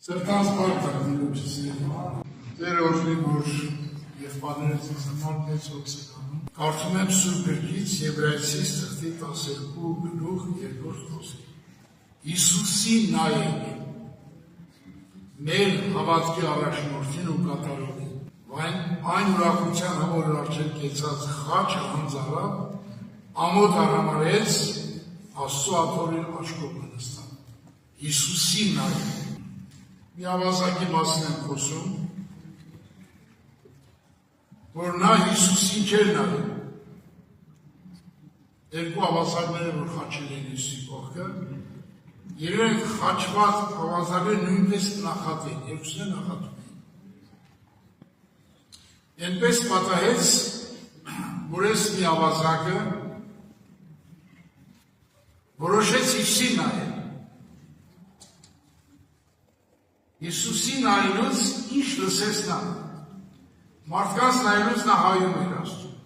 Սրտանց բարդ դիլոջսի Տեր օրհնի, որ եւ պատերից համար մեծ հոգս է կանում։ Կարդում եմ Սուրբ Գրքից Եբրայեցիս ծրտի 12 գլուխ 2 խոսք։ Հիսուսի նայեք, մեր հավատքի առաջնորդին ու կատարողին, այն ուրախության համար արջել կեցած խաչը հանձարավ, ամոթ արամարեց, Աստծո աթոռին աչքով նստան։ Հիսուսի նայեք։ Մի ավազակի մասին եմ խոսում, որ նա Հիսուսին չէր նայում։ Երկու ավազակները, որ խաչել են Հիսուսի կողքը, երբ խաչված ավազակները նույնպես նախատեն, երկուսն է նախատում են։ Ենպես պատահեց, որ ես մի ավազակը որոշեց Հիսուսին նայել։ Հիսուսին նայելուց ինչ լսեց նա։ Մարդկանց նայելուց նա հայում էր Աստծուն։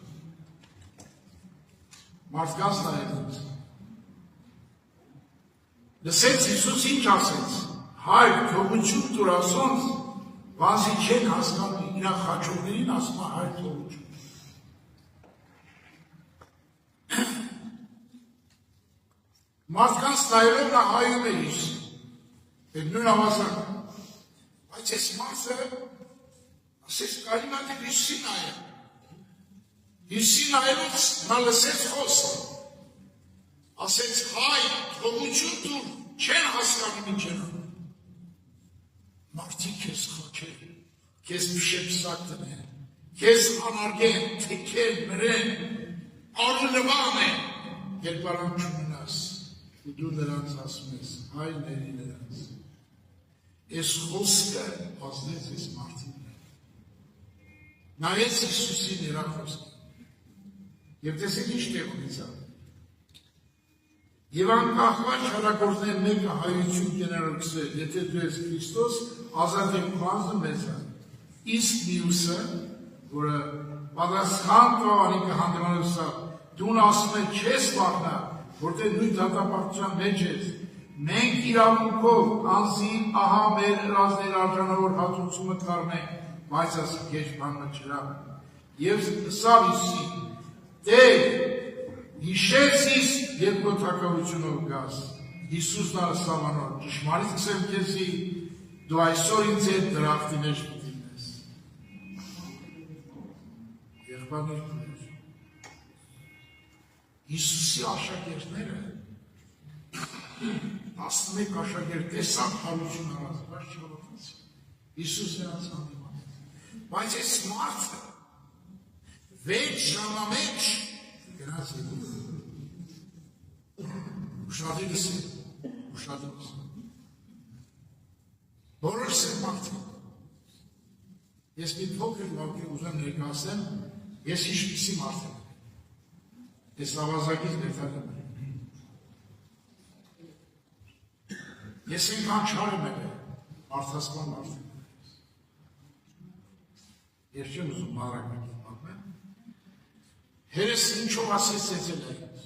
Մարդկանց նայելուց։ Լսեց Հիսուս ինչ ասեց։ Հայր, թողություն տուր ասոնց, բանսի չեն հասկանում իրա խաչողներին ասում է հայր թողություն։ Մարդկանց նայելով նա հայում էր Հիսուսին։ Այդ նույն ավազակը։ Բայց ես մարդը ասեց կարի մատիվ Հիսուսին նայել։ Հիսուսին նայելուց նա լսեց խոսքը։ Ասեց հայ, թողություն տուր, չեն հասկանում ինչ են անում։ Մարդիկ քեզ խոչել, քեզ փշեպսակ տնեն, քեզ անարգեն, թեքեն, մրեն, անունվան են, երբ առանց չունենաս, ու դու նրանց ասում ես, հայ ների նրանց։ Ես խոսքը ազնեց ես մարդիկն է։ Նայեց Հիսուսին իրա խոսքը։ Եվ տեսեք ինչ տեղ ունեցավ։ Եվ անկախված շարակորդներ մեկը հայություն կենարոքսել, եթե դու ես Քրիստոս, ազատ եմ քանզը մեծա։ Իսկ մյուսը, որը պատասխան տվանի կհանդիմանոսա, դուն ասում է չես վախնա, որտեղ նույն դատապարտության մեջ ես, մենք իրավունքով անձի ահա մեր հրազներ արժանավոր հատուցումը կառնենք, բայց ասի քեջ բանը չրա։ Եվ սավ Հիսուսին, Տեր, հիշեցիս, երբ քո թագավորությունով գաս։ Հիսուսն ասավ անոր, ճշմարիտ կսեմ քեզի, դու այսօր ինձ հետ դրախտի մեջ պիտի լինես։ Եղբայրներ քույր, Հիսուսի աշակերտները 11 աշակերտ տեսան հարություն արած, բայց չհավատացին։ Հիսուս նրանց հանդիմանեց։ Բայց այս մարդը 6 ժամվա մեջ գնաց եկավ։ Ուշադիր լսել, ուշադիր լսել։ Բոլորս են մարդիկ։ Ես մի փոքր վարկի ուզեմ ներկայացնեմ, ես ինչպիսի մարդ եմ։ Ես ավազակից ներկայացնում եմ։ Ես ինքան չարեմ եմ, մարդասման մարդ եմ։ Ես չեմ ուզում բարակակի մատմեմ։ Հերես ինչով ասեց ծեծել է ինձ։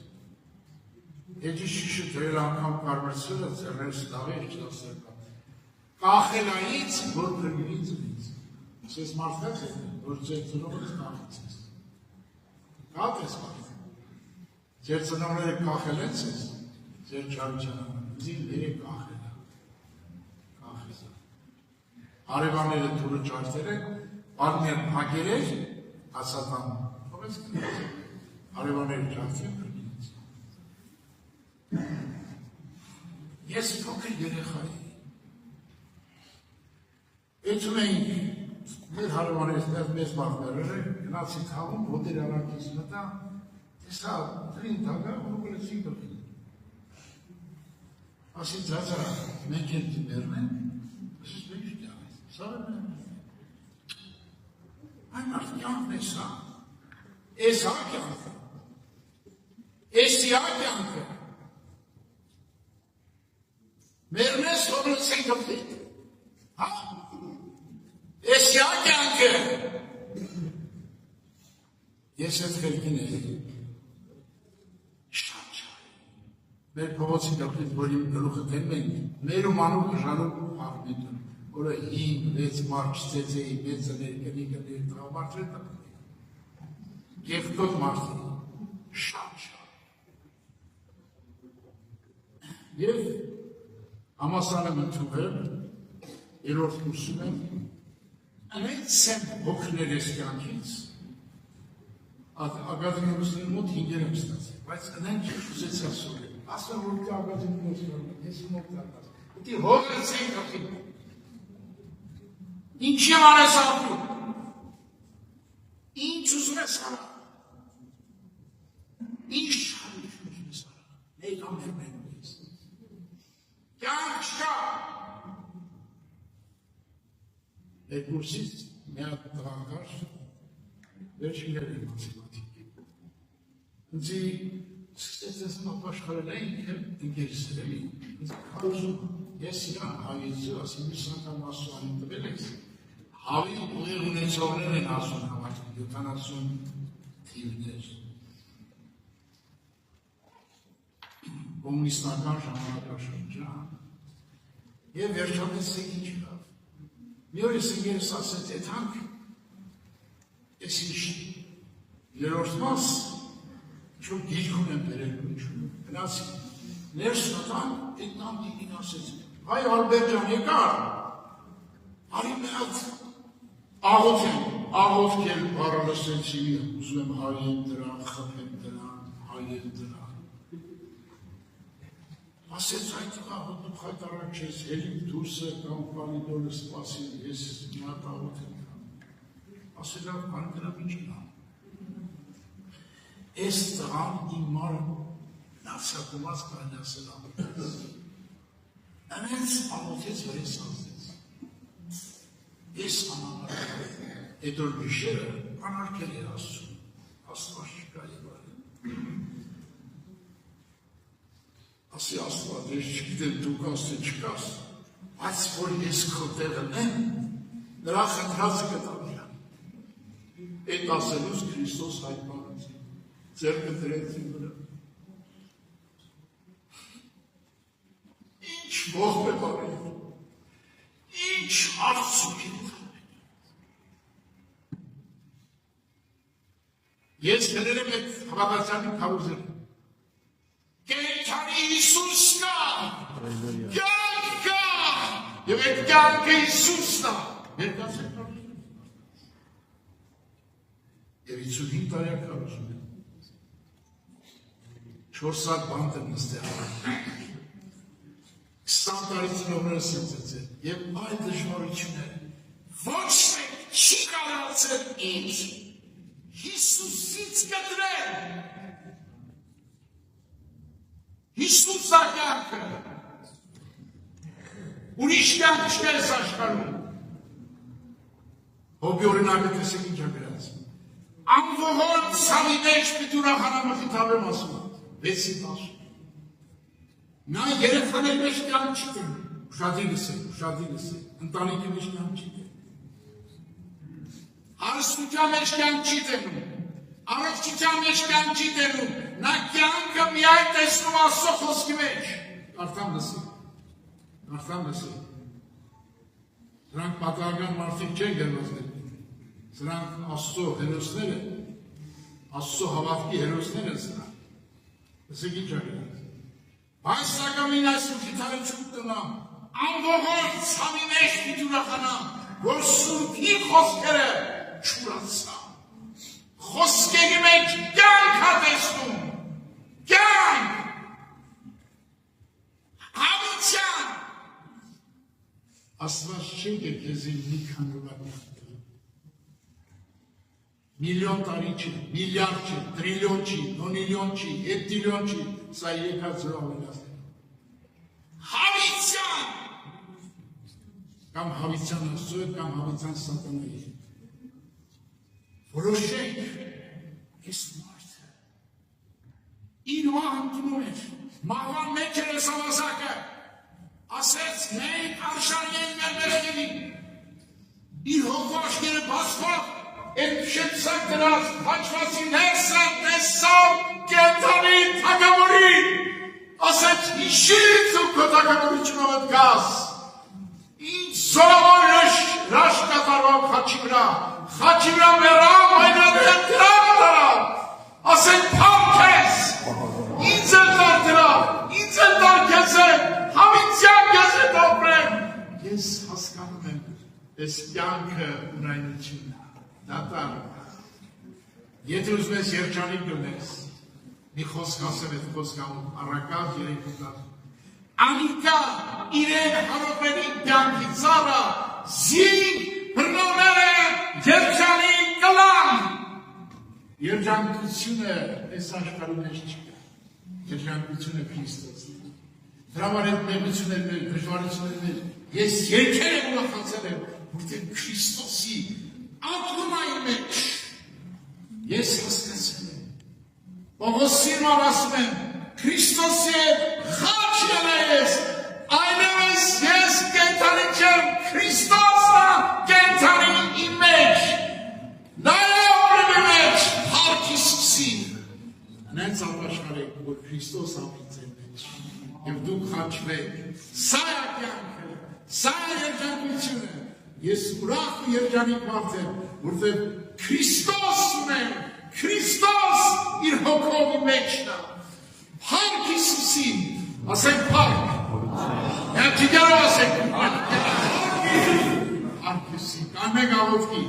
Եջի շիշը դրել անգամ կարմրցել է, ձերներս դավեր չդասել կա։ Կախելայից, որ պրգինից ինձ։ Սես մարդկաց է, որ ձեր ծնողից կախեցես։ Կատ ես մարդ։ Ձեր ծնողները կախել են սես, ձեր չարության զին երեք կախել։ Արևանները թուրը ճարտեր են, արմեր հագերեր, ասատան, հովես կնած, արևանները ճարտեր կրգինից։ Ես փոքր երեխայի, էջում էինք, մեր հարևաներս մեզ մարդներներ են, գնացի թաղում, ոտեր արանքից մտա, տեսա, տրին թագա, հոգրեցի կրգին։ Ասի ձազա, մենք են դիմերն են, ասիս մենք Սարը այն մարդ կյանքն է սա, ես հա կյանքը, եսի հա կյանքը, մերնես հորնս են կպտիտ, հա, եսի հա կյանքը, ես հետ խելքին է, շատ չար, մեր փողոցի կպտիտ, որ իմ գլուխը թեմ ենք, մեր ու մանուկ ժանուկ աղմիտում, որը 5-6 մարդ չծեծեի մեծներ կնիկներ տրավմարտներ տպնի։ Կեղտոտ մարդի, շատ։ Եվ համասարը մնթուղել, երորդ կուրսում եմ, անենք սեմ հոգներ ես կյանքից, ագադինովսների մոտ 5 եմ ստացել, բայց անենք ուզեց ասոր եմ, ասա որ կա ագադինովսների մոտ, ես մոտ դարնաս, ուտի հողերս են կախին, ինչ եմ անես ապրում, ինչ ուզում ես արա, ինչ շարիք ուզում ես արա, մեկ ամերմենում ես, կյանք չկա, երկուրսից միատ տղանկար վերջիներ են մաթեմատիկ։ Ինձի սկսեց ես ապաշխարել էինք և ընկերսել էի։ Ինձի խարուզում ես իրան հավիցու, ասի միս անգամ ասու անին տվել ես։ Հավի ուղեր ունեցողներ են ասուն հավաքում, 70 թիվներ։ Կոմունիստական ժամանակաշրջան և վերջապես սեքին չկավ։ Մի օր ես ընկերս ասեց, էդ հանք, ես ինչ երորդ մաս, ինչ-որ գիրքում եմ բերելու ինչ-որ, գնացի, ներս նտան, էդ նամ դիգին ասեց, հայ Ալբերջան եկար, արի մեհատ աղոթք էլ բարալսեցի, ուզում եմ հայեմ դրան, խպեմ դրան, հայեմ դրան, ասեց այդ աղոթը խայտարակ չես, հելիք դուրսը կամ պալիդորը սպասին, ես մատ աղոթ եմ կան, ասել ավ պարդրավ ինչ կան, ես տղան իմ մարը նավսակումած կան ասել աղոթեց, անենց աղոթեց որ ես ազդեց, ես անանարկ էդ որ գիշերը անարկել է ասում, աստված չկա և արել, ասի աստված, ես չգիտեմ դուք ասի չկաս, բայց որ ես քո տեղն եմ, նրա խնդրածը կտավիան, էդ ասելուց Քրիստոս հայտնանացի, ձեռքը դրեցի վրա, ինչ ողբ է բարել, ինչ արցուք է տանել, ես գնել եմ էդ հավատացյալի քարուզել, Կենդանի Հիսուս կա, կյանք կա, և այդ կյանքը Հիսուսն է, ներկացեք կարուսում եմ։ Եվ 55 տարյակար ուզում եմ, 4 սատ բանտ եմ նստեղ, 20 տարի ծնողներս եմ ծեցել, և այդ դժվարությունները, ոչ մեկ չի կարացել ինձ, Հիսուսից կտրել, Հիսուս ակյանքը, ուրիշ կյանք չկա ես աշխարում, հոբի օրինակը տեսեք ինչ ագրած, անվողոն սավի մեջ պիտուրախանամը խիթավեմ ասում, 6-ին ասում, նա երեխաներ մեջ կյանք չի տեն, ուշադի լսեք, ընտանիքի մեջ կյանք չի տեն, հարստության մեջ կյանք չի տենում, առողջության մեջ կյանք չի տենում, նա կյանքը միայն տեսնում Աստծո խոսքի մեջ, արդան լսեք, սրանք պատահական մարդիկ չեն գերվածներ, սրանք Աստծո հերոսներ են, Աստծո հավատքի հերոսներ են սրանք, լսեք ինչ ագրած, բայց սակամին այս խիթարություն տնամ, անողոր ցավի մեջ պիտուրախանամ, որ Սուրբի խոսքերը չուրացան, խոսքերի մեջ կյանք հատեսնում, կյանք, հավության, Աստված չի գեքեզին մի քանրովակնակ տղը, միլիոն տարի չի, միլիարդ չի, տրիլիոն չի, նոնիլիոն չի, հետիլիոն չի, սա եկած զրո ավելասներ, հավության, կամ հավության Աստծո է, կամ հավության սատանայի է, որոշենք, ես մարդը, իր մահանտնում էր, մահվան մեջ էր ես ավազակը, ասեց, մենք արշանյեն մեր մեղքերի, իր հոգվաշկերը բացվող, այդ շեցակ դրած, հաչվացի ներսը, տեսավ, կենթանի թագավորի, ասեց, իշից ու քո թագավորի չնով էդ գազ, ինչ զորավոր խաչի վրա մեռավ, այդանեն դրավ դրավ, ասեն փառք ես, ինձ էլ դար դրավ, ինձ էլ դար քեզ եմ, հավիտյան քեզ հետ ապրեմ, ես հասկանում եմ, այս կյանքը ունայնությունն է, դատարկ, եթե ուզում ես երջանիկ գնես, մի խոսք ասեմ այդ խոսքամում, առակավ 3 տար, անիկա իրեն հարոպերի կյանքի ծառը, զինք հրնոները երջանիկ կլան, երջանկությունը այս աշխարհում մեջ չկա, երջանկությունը Քրիստոս է, դրա համար այդ մեղություններն են, դժվարություններն են, ես երգեր եմ ուրախացել եմ, որտեղ Քրիստոսի ատոմայի մեջ ես հասկացել եմ, Պողոսին ասում եմ, Քրիստոսի հետ խաչ ելես, այնպես ես կենդանի չեմ, Քրիստոսն է կենդանի իմ մեջ, նայով իմ մեջ, փառք Հիսուսին, նենց ապաշխարեք, որ Քրիստոս ապրի ձեր մեջ, և դուք խաչվեք, սա է կյանքը, սա է երջանկությունը, ես ուրախ ու երջանիկ մարդ եմ, որտեղ Քրիստոս ունեմ, Քրիստոս իր հոգով մեջն է, փառք Հիսուսին, ասենք փառք, Հերթիգարով ասենք, փառք Հիսուսին, կանենք աղոթքի,